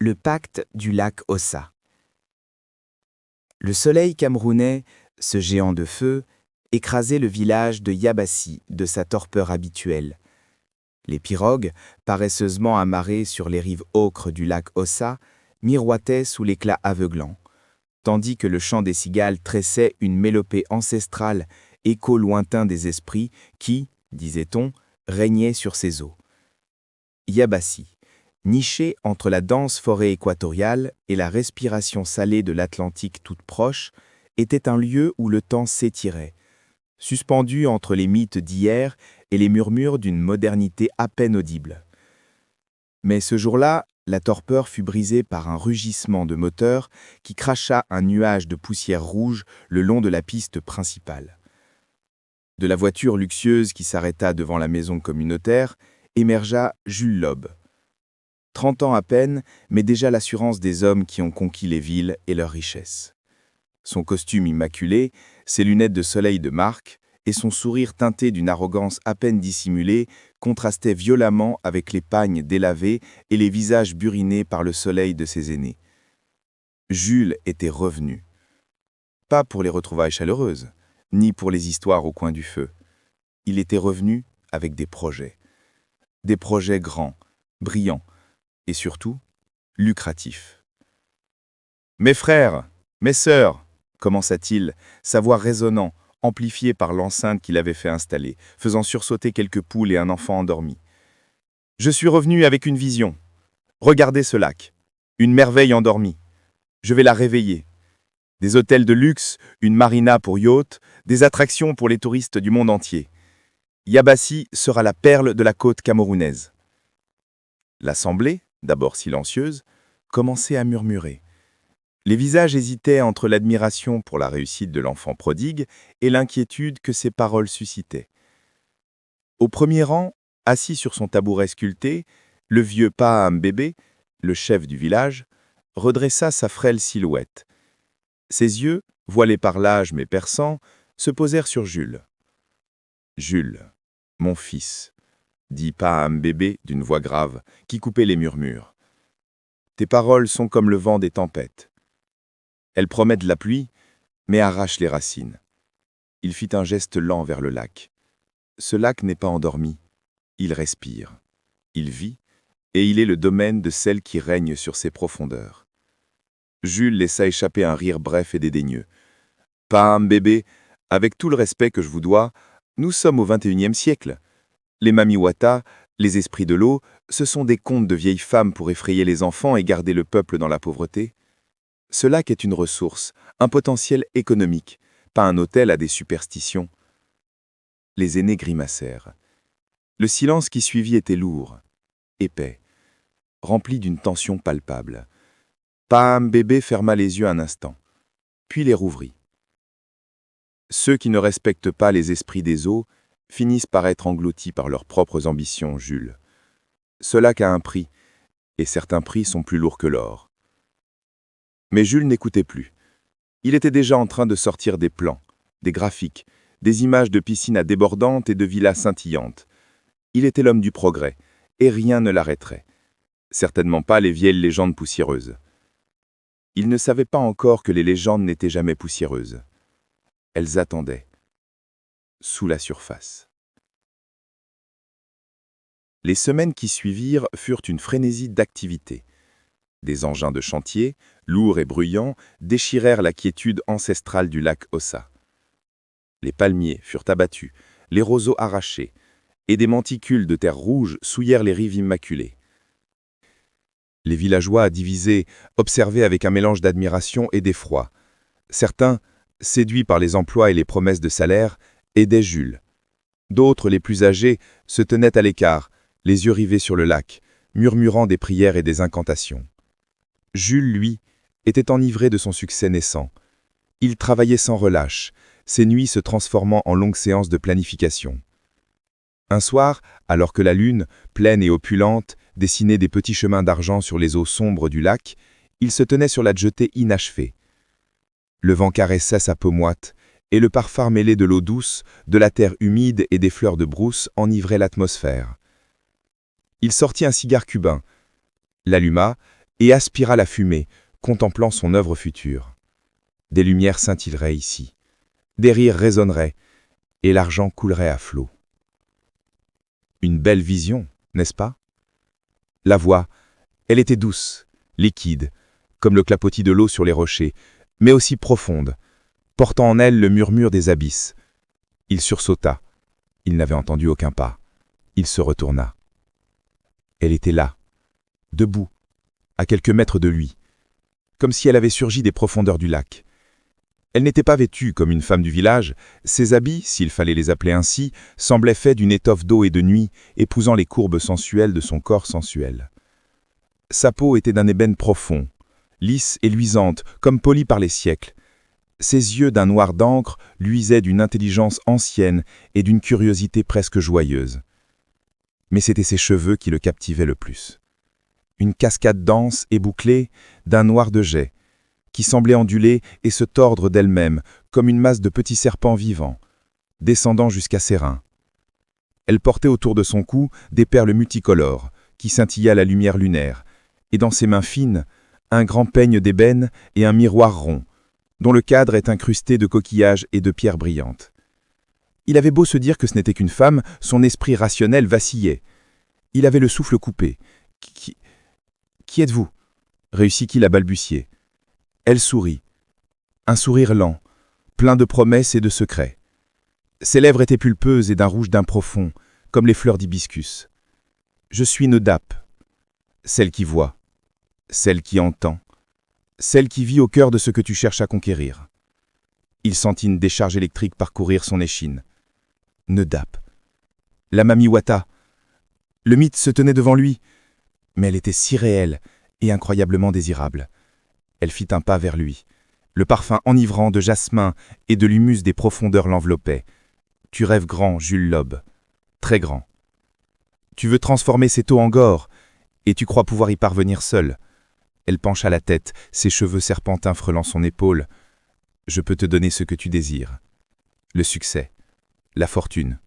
Le pacte du lac Ossa. Le soleil camerounais, ce géant de feu, écrasait le village de Yabassi de sa torpeur habituelle. Les pirogues, paresseusement amarrées sur les rives ocres du lac Ossa, miroitaient sous l'éclat aveuglant, tandis que le chant des cigales tressait une mélopée ancestrale, écho lointain des esprits qui, disait-on, régnaient sur ces eaux. Yabassi, niché entre la dense forêt équatoriale et la respiration salée de l'Atlantique toute proche, était un lieu où le temps s'étirait, suspendu entre les mythes d'hier et les murmures d'une modernité à peine audible. Mais ce jour-là, la torpeur fut brisée par un rugissement de moteur qui cracha un nuage de poussière rouge le long de la piste principale. De la voiture luxueuse qui s'arrêta devant la maison communautaire émergea Jules Lobe. 30 ans à peine, mais déjà l'assurance des hommes qui ont conquis les villes et leurs richesses. Son costume immaculé, ses lunettes de soleil de marque et son sourire teinté d'une arrogance à peine dissimulée contrastaient violemment avec les pagnes délavées et les visages burinés par le soleil de ses aînés. Jules était revenu. Pas pour les retrouvailles chaleureuses, ni pour les histoires au coin du feu. Il était revenu avec des projets. Des projets grands, brillants, et surtout, lucratifs. « Mes frères, mes sœurs !» commença-t-il, sa voix résonnant, amplifiée par l'enceinte qu'il avait fait installer, faisant sursauter quelques poules et un enfant endormi. « Je suis revenu avec une vision. Regardez ce lac, une merveille endormie. Je vais la réveiller. Des hôtels de luxe, une marina pour yachts, des attractions pour les touristes du monde entier. Yabassi sera la perle de la côte camerounaise. » L'assemblée, d'abord silencieuse, commençait à murmurer. Les visages hésitaient entre l'admiration pour la réussite de l'enfant prodigue et l'inquiétude que ses paroles suscitaient. Au premier rang, assis sur son tabouret sculpté, le vieux Paham-Bébé, le chef du village, redressa sa frêle silhouette. Ses yeux, voilés par l'âge mais perçants, se posèrent sur Jules. « Jules, mon fils, » dit Paham-Bébé d'une voix grave, qui coupait les murmures. « Tes paroles sont comme le vent des tempêtes. Elles promettent la pluie, mais arrachent les racines. » Il fit un geste lent vers le lac. Ce lac n'est pas endormi. Il respire. Il vit, et il est le domaine de celle qui règne sur ses profondeurs. Jules laissa échapper un rire bref et dédaigneux. « Paham-Bébé, avec tout le respect que je vous dois, nous sommes au XXIe siècle. Les mamiwata, les esprits de l'eau, ce sont des contes de vieilles femmes pour effrayer les enfants et garder le peuple dans la pauvreté. Ce lac est une ressource, un potentiel économique, pas un hôtel à des superstitions. » Les aînés grimacèrent. Le silence qui suivit était lourd, épais, rempli d'une tension palpable. Paham-Bébé ferma les yeux un instant, puis les rouvrit. Ceux qui ne respectent pas les esprits des eaux finissent par être engloutis par leurs propres ambitions, Jules. Ce lac a un prix, et certains prix sont plus lourds que l'or. Mais Jules n'écoutait plus. Il était déjà en train de sortir des plans, des graphiques, des images de piscines à débordantes et de villas scintillantes. Il était l'homme du progrès, et rien ne l'arrêterait. Certainement pas les vieilles légendes poussiéreuses. Il ne savait pas encore que les légendes n'étaient jamais poussiéreuses. Elles attendaient, sous la surface. Les semaines qui suivirent furent une frénésie d'activité. Des engins de chantier, lourds et bruyants, déchirèrent la quiétude ancestrale du lac Ossa. Les palmiers furent abattus, les roseaux arrachés, et des monticules de terre rouge souillèrent les rives immaculées. Les villageois divisés observaient avec un mélange d'admiration et d'effroi. Certains, séduits par les emplois et les promesses de salaire, aidaient Jules. D'autres, les plus âgés, se tenaient à l'écart, les yeux rivés sur le lac, murmurant des prières et des incantations. Jules, lui, était enivré de son succès naissant. Il travaillait sans relâche, ses nuits se transformant en longues séances de planification. Un soir, alors que la lune, pleine et opulente, dessinait des petits chemins d'argent sur les eaux sombres du lac, il se tenait sur la jetée inachevée. Le vent caressait sa peau moite, et le parfum mêlé de l'eau douce, de la terre humide et des fleurs de brousse enivrait l'atmosphère. Il sortit un cigare cubain, l'alluma et aspira la fumée, contemplant son œuvre future. Des lumières scintilleraient ici, des rires résonneraient, et l'argent coulerait à flots. Une belle vision, n'est-ce pas? La voix, elle était douce, liquide, comme le clapotis de l'eau sur les rochers, mais aussi profonde, portant en elle le murmure des abysses. Il sursauta. Il n'avait entendu aucun pas. Il se retourna. Elle était là, debout, à quelques mètres de lui, comme si elle avait surgi des profondeurs du lac. Elle n'était pas vêtue comme une femme du village, ses habits, s'il fallait les appeler ainsi, semblaient faits d'une étoffe d'eau et de nuit, épousant les courbes sensuelles de son corps sensuel. Sa peau était d'un ébène profond, lisse et luisante, comme polie par les siècles. Ses yeux d'un noir d'encre luisaient d'une intelligence ancienne et d'une curiosité presque joyeuse. Mais c'étaient ses cheveux qui le captivaient le plus. Une cascade dense et bouclée d'un noir de jais, qui semblait onduler et se tordre d'elle-même comme une masse de petits serpents vivants, descendant jusqu'à ses reins. Elle portait autour de son cou des perles multicolores, qui scintillaient à la lumière lunaire, et dans ses mains fines, un grand peigne d'ébène et un miroir rond, dont le cadre est incrusté de coquillages et de pierres brillantes. Il avait beau se dire que ce n'était qu'une femme, son esprit rationnel vacillait. Il avait le souffle coupé. « Qui êtes-vous » réussit-il à balbutier. Elle sourit. Un sourire lent, plein de promesses et de secrets. Ses lèvres étaient pulpeuses et d'un rouge d'un profond, comme les fleurs d'hibiscus. « Je suis Nedap, celle qui voit, celle qui entend, celle qui vit au cœur de ce que tu cherches à conquérir. » Il sentit une décharge électrique parcourir son échine. Nedap. La Mamiwata. Le mythe se tenait devant lui, mais elle était si réelle et incroyablement désirable. Elle fit un pas vers lui. Le parfum enivrant de jasmin et de l'humus des profondeurs l'enveloppait. Tu rêves grand, Jules Lobe. Très grand. Tu veux transformer cette eau en gore, et tu crois pouvoir y parvenir seul. Elle pencha la tête, ses cheveux serpentins frôlant son épaule. Je peux te donner ce que tu désires. Le succès, la fortune.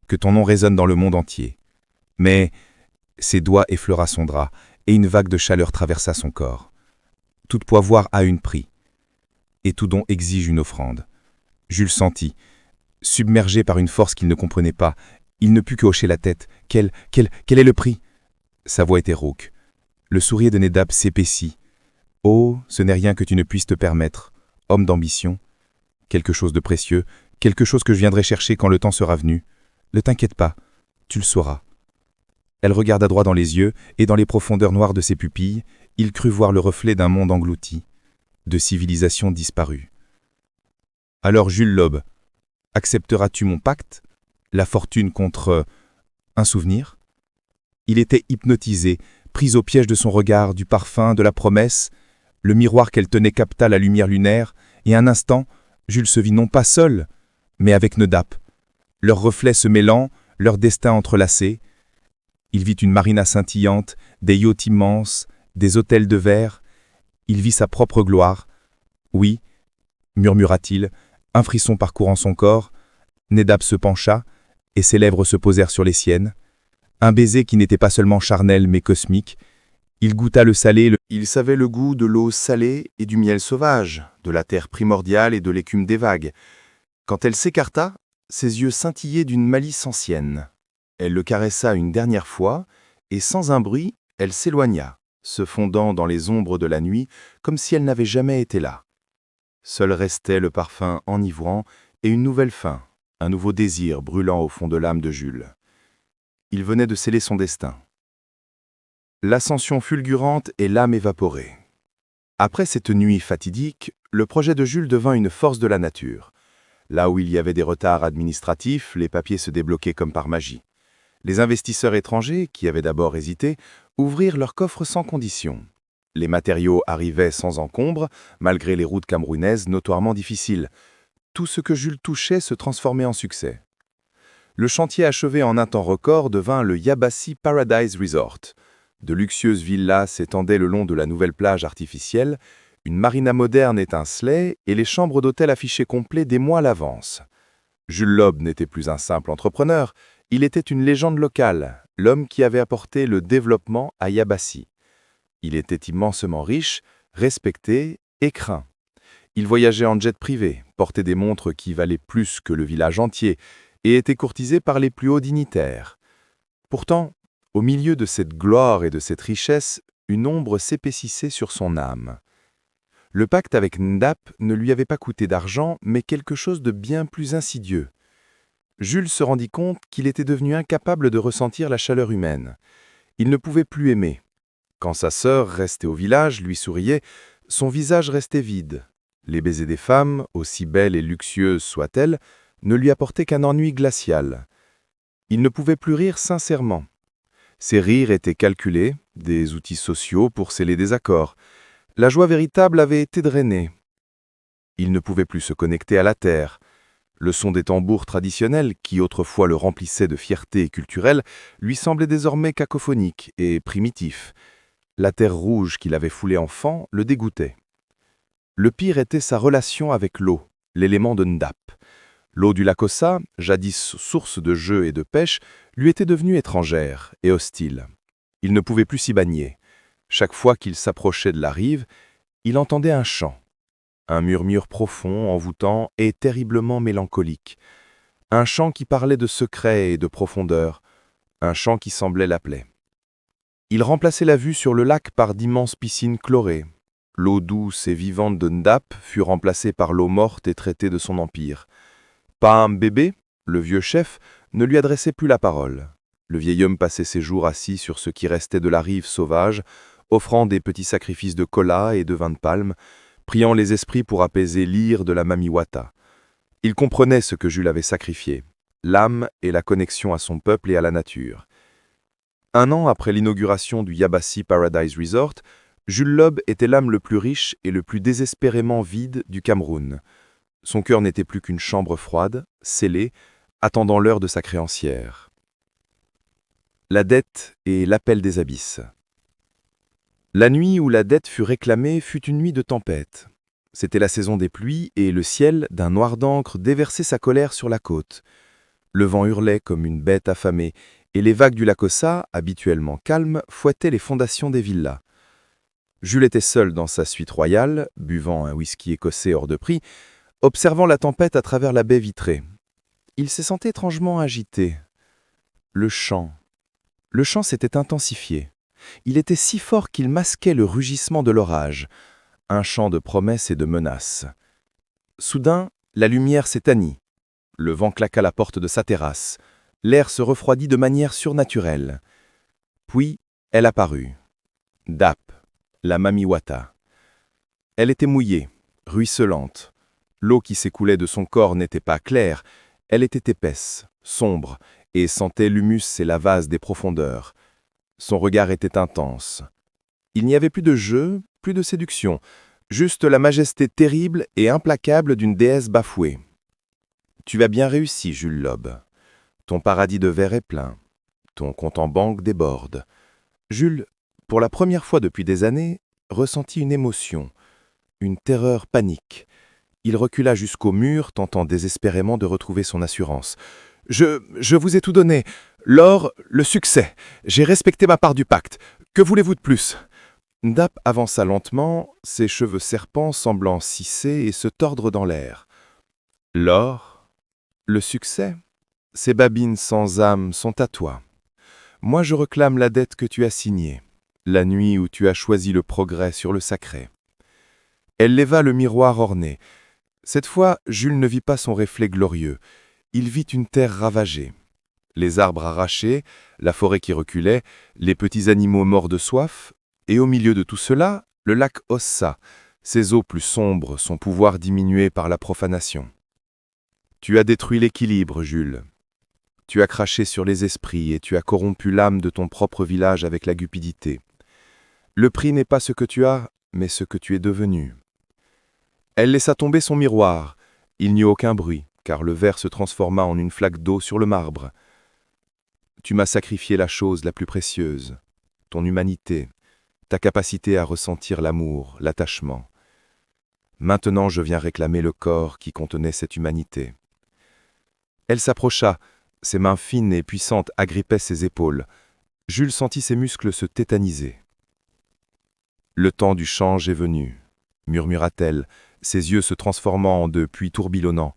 Que ton nom résonne dans le monde entier. Mais ses doigts effleura son drap, et une vague de chaleur traversa son corps. Toute pourvoir a un prix, et tout don exige une offrande. Jules sentit. Submergé par une force qu'il ne comprenait pas, il ne put que hocher la tête. Quel est le prix? Sa voix était rauque. Le sourire de Nedap s'épaissit. Oh, ce n'est rien que tu ne puisses te permettre, homme d'ambition. Quelque chose de précieux, quelque chose que je viendrai chercher quand le temps sera venu. Ne t'inquiète pas, tu le sauras. Elle regarda droit dans les yeux, et dans les profondeurs noires de ses pupilles, il crut voir le reflet d'un monde englouti, de civilisation disparue. Alors Jules Lobe, accepteras-tu mon pacte? La fortune contre un souvenir? Il était hypnotisé, pris au piège de son regard, du parfum, de la promesse. Le miroir qu'elle tenait capta la lumière lunaire, et un instant, Jules se vit non pas seul, mais avec Nedap. Leurs reflets se mêlant, leurs destins entrelacés. Il vit une marina scintillante, des yachts immenses, des hôtels de verre. Il vit sa propre gloire. Oui, murmura-t-il, un frisson parcourant son corps. Nedap se pencha, et ses lèvres se posèrent sur les siennes. Un baiser qui n'était pas seulement charnel mais cosmique. Il goûta le salé. Il savait le goût de l'eau salée et du miel sauvage, de la terre primordiale et de l'écume des vagues. Quand elle s'écarta, ses yeux scintillaient d'une malice ancienne. Elle le caressa une dernière fois, et sans un bruit, elle s'éloigna, se fondant dans les ombres de la nuit, comme si elle n'avait jamais été là. Seul restait le parfum enivrant et une nouvelle faim, un nouveau désir brûlant au fond de l'âme de Jules. Il venait de sceller son destin. L'ascension fulgurante et l'âme évaporée. Après cette nuit fatidique, le projet de Jules devint une force de la nature. Là où il y avait des retards administratifs, les papiers se débloquaient comme par magie. Les investisseurs étrangers, qui avaient d'abord hésité, ouvrirent leurs coffres sans condition. Les matériaux arrivaient sans encombre, malgré les routes camerounaises notoirement difficiles. Tout ce que Jules touchait se transformait en succès. Le chantier achevé en un temps record devint le Yabassi Paradise Resort. De luxueuses villas s'étendaient le long de la nouvelle plage artificielle, une marina moderne étincelait et les chambres d'hôtel affichaient complet des mois à l'avance. Jules Lobe n'était plus un simple entrepreneur, il était une légende locale, l'homme qui avait apporté le développement à Yabassi. Il était immensément riche, respecté et craint. Il voyageait en jet privé, portait des montres qui valaient plus que le village entier et était courtisé par les plus hauts dignitaires. Pourtant, au milieu de cette gloire et de cette richesse, une ombre s'épaississait sur son âme. Le pacte avec Ndap ne lui avait pas coûté d'argent, mais quelque chose de bien plus insidieux. Jules se rendit compte qu'il était devenu incapable de ressentir la chaleur humaine. Il ne pouvait plus aimer. Quand sa sœur, restée au village, lui souriait, son visage restait vide. Les baisers des femmes, aussi belles et luxueuses soient-elles, ne lui apportaient qu'un ennui glacial. Il ne pouvait plus rire sincèrement. Ses rires étaient calculés, des outils sociaux pour sceller des accords. La joie véritable avait été drainée. Il ne pouvait plus se connecter à la terre. Le son des tambours traditionnels, qui autrefois le remplissaient de fierté culturelle, lui semblait désormais cacophonique et primitif. La terre rouge qu'il avait foulée enfant le dégoûtait. Le pire était sa relation avec l'eau, l'élément de Ndap. L'eau du lac Ossa, jadis source de jeux et de pêche, lui était devenue étrangère et hostile. Il ne pouvait plus s'y baigner. Chaque fois qu'il s'approchait de la rive, il entendait un chant. Un murmure profond, envoûtant et terriblement mélancolique. Un chant qui parlait de secrets et de profondeur. Un chant qui semblait l'appeler. Il remplaçait la vue sur le lac par d'immenses piscines chlorées. L'eau douce et vivante de Ndap fut remplacée par l'eau morte et traitée de son empire. Paham Bébé, le vieux chef, ne lui adressait plus la parole. Le vieil homme passait ses jours assis sur ce qui restait de la rive sauvage, offrant des petits sacrifices de cola et de vin de palme, priant les esprits pour apaiser l'ire de la Mamiwata. Il comprenait ce que Jules avait sacrifié, l'âme et la connexion à son peuple et à la nature. Un an après l'inauguration du Yabassi Paradise Resort, Jules Lobe était l'âme le plus riche et le plus désespérément vide du Cameroun. Son cœur n'était plus qu'une chambre froide, scellée, attendant l'heure de sa créancière. La dette et l'appel des abysses. La nuit où la dette fut réclamée fut une nuit de tempête. C'était la saison des pluies et le ciel, d'un noir d'encre, déversait sa colère sur la côte. Le vent hurlait comme une bête affamée et les vagues du lac Ossa, habituellement calmes, fouettaient les fondations des villas. Jules était seul dans sa suite royale, buvant un whisky écossais hors de prix, observant la tempête à travers la baie vitrée. Il se sentait étrangement agité. Le chant s'était intensifié. Il était si fort qu'il masquait le rugissement de l'orage, un chant de promesses et de menaces. Soudain, la lumière s'éteignit. Le vent claqua la porte de sa terrasse. L'air se refroidit de manière surnaturelle. Puis, elle apparut. Ndap, la Mamiwata. Elle était mouillée, ruisselante. L'eau qui s'écoulait de son corps n'était pas claire, elle était épaisse, sombre, et sentait l'humus et la vase des profondeurs. Son regard était intense. Il n'y avait plus de jeu, plus de séduction, juste la majesté terrible et implacable d'une déesse bafouée. « Tu as bien réussi, Jules Lobe. Ton paradis de verre est plein. Ton compte en banque déborde. » Jules, pour la première fois depuis des années, ressentit une émotion, une terreur panique. Il recula jusqu'au mur, tentant désespérément de retrouver son assurance. « Je vous ai tout donné. L'or, le succès. J'ai respecté ma part du pacte. Que voulez-vous de plus ?» Ndap avança lentement, ses cheveux serpents semblant s'hisser et se tordre dans l'air. « L'or, le succès, ces babines sans âme sont à toi. Moi je réclame la dette que tu as signée, la nuit où tu as choisi le progrès sur le sacré. » Elle leva le miroir orné. Cette fois, Jules ne vit pas son reflet glorieux. Il vit une terre ravagée. Les arbres arrachés, la forêt qui reculait, les petits animaux morts de soif, et au milieu de tout cela, le lac Ossa, ses eaux plus sombres, son pouvoir diminué par la profanation. Tu as détruit l'équilibre, Jules. Tu as craché sur les esprits et tu as corrompu l'âme de ton propre village avec la cupidité. Le prix n'est pas ce que tu as, mais ce que tu es devenu. Elle laissa tomber son miroir. Il n'y eut aucun bruit, car le verre se transforma en une flaque d'eau sur le marbre. Tu m'as sacrifié la chose la plus précieuse, ton humanité, ta capacité à ressentir l'amour, l'attachement. Maintenant je viens réclamer le corps qui contenait cette humanité. Elle s'approcha, ses mains fines et puissantes agrippaient ses épaules. Jules sentit ses muscles se tétaniser. Le temps du change est venu, murmura-t-elle, ses yeux se transformant en deux puits tourbillonnants.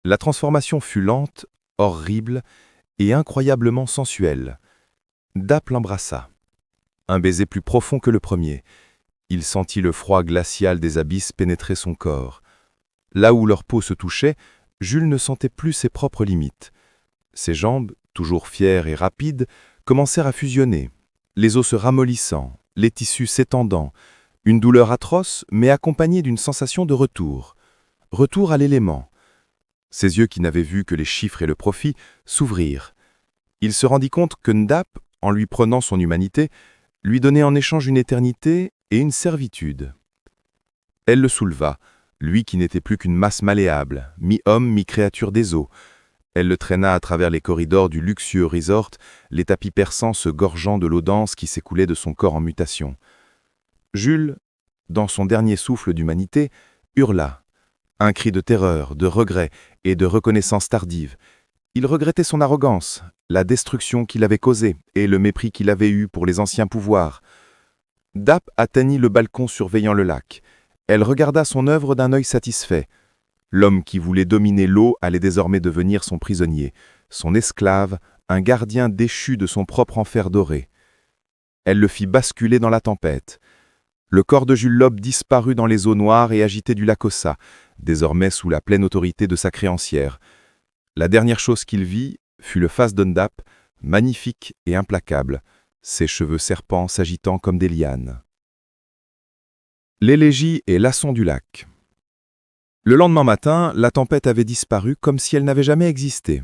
La transformation fut lente, horrible et incroyablement sensuelle. Dap l'embrassa. Un baiser plus profond que le premier. Il sentit le froid glacial des abysses pénétrer son corps. Là où leur peau se touchait, Jules ne sentait plus ses propres limites. Ses jambes, toujours fières et rapides, commencèrent à fusionner, les os se ramollissant, les tissus s'étendant, une douleur atroce mais accompagnée d'une sensation de retour. Retour à l'élément. Ses yeux qui n'avaient vu que les chiffres et le profit s'ouvrirent. Il se rendit compte que Ndap, en lui prenant son humanité, lui donnait en échange une éternité et une servitude. Elle le souleva, lui qui n'était plus qu'une masse malléable, mi-homme, mi-créature des eaux. Elle le traîna à travers les corridors du luxueux resort, les tapis persans se gorgeant de l'eau dense qui s'écoulait de son corps en mutation. Jules, dans son dernier souffle d'humanité, hurla. Un cri de terreur, de regret et de reconnaissance tardive. Il regrettait son arrogance, la destruction qu'il avait causée et le mépris qu'il avait eu pour les anciens pouvoirs. Dap atteignit le balcon surveillant le lac. Elle regarda son œuvre d'un œil satisfait. L'homme qui voulait dominer l'eau allait désormais devenir son prisonnier, son esclave, un gardien déchu de son propre enfer doré. Elle le fit basculer dans la tempête. Le corps de Jules Lobe disparut dans les eaux noires et agitées du lac Ossa, désormais sous la pleine autorité de sa créancière. La dernière chose qu'il vit fut le face d'Ndap, magnifique et implacable, ses cheveux serpents s'agitant comme des lianes. L'élégie et l'asson du lac. Le lendemain matin, la tempête avait disparu comme si elle n'avait jamais existé.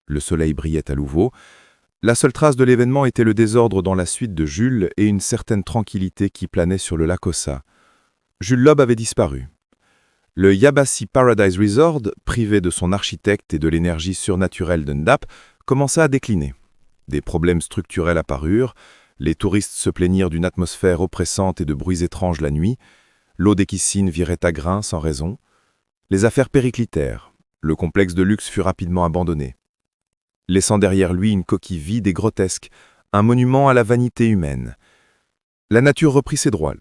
Le soleil brillait à nouveau. La seule trace de l'événement était le désordre dans la suite de Jules et une certaine tranquillité qui planait sur le lac Ossa. Jules Lobe avait disparu. Le Yabassi Paradise Resort, privé de son architecte et de l'énergie surnaturelle de Ndap, commença à décliner. Des problèmes structurels apparurent, les touristes se plaignirent d'une atmosphère oppressante et de bruits étranges la nuit, l'eau des piscines virait à grains sans raison. Les affaires périclitèrent, le complexe de luxe fut rapidement abandonné, laissant derrière lui une coquille vide et grotesque, un monument à la vanité humaine. La nature reprit ses droits,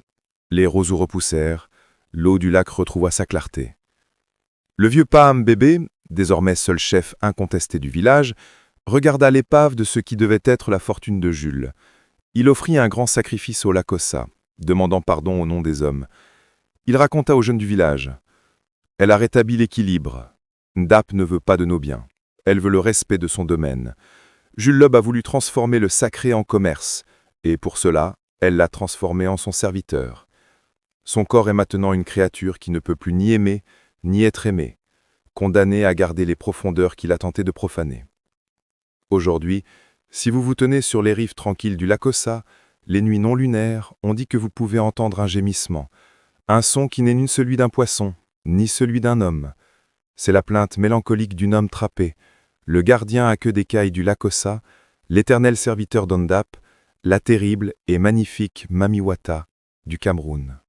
les roseaux repoussèrent, l'eau du lac retrouva sa clarté. Le vieux Paham Bébé, désormais seul chef incontesté du village, regarda l'épave de ce qui devait être la fortune de Jules. Il offrit un grand sacrifice au lac Ossa, demandant pardon au nom des hommes. Il raconta aux jeunes du village. Elle a rétabli l'équilibre. Ndap ne veut pas de nos biens. Elle veut le respect de son domaine. Jules Lobe a voulu transformer le sacré en commerce, et pour cela, elle l'a transformé en son serviteur. Son corps est maintenant une créature qui ne peut plus ni aimer, ni être aimée, condamnée à garder les profondeurs qu'il a tenté de profaner. Aujourd'hui, si vous vous tenez sur les rives tranquilles du lac Ossa, les nuits non lunaires, on dit que vous pouvez entendre un gémissement, un son qui n'est ni celui d'un poisson, ni celui d'un homme. C'est la plainte mélancolique d'une âme trappée, le gardien à queue d'écaille du lac Ossa, l'éternel serviteur d'Ndap, la terrible et magnifique Mamiwata du Cameroun.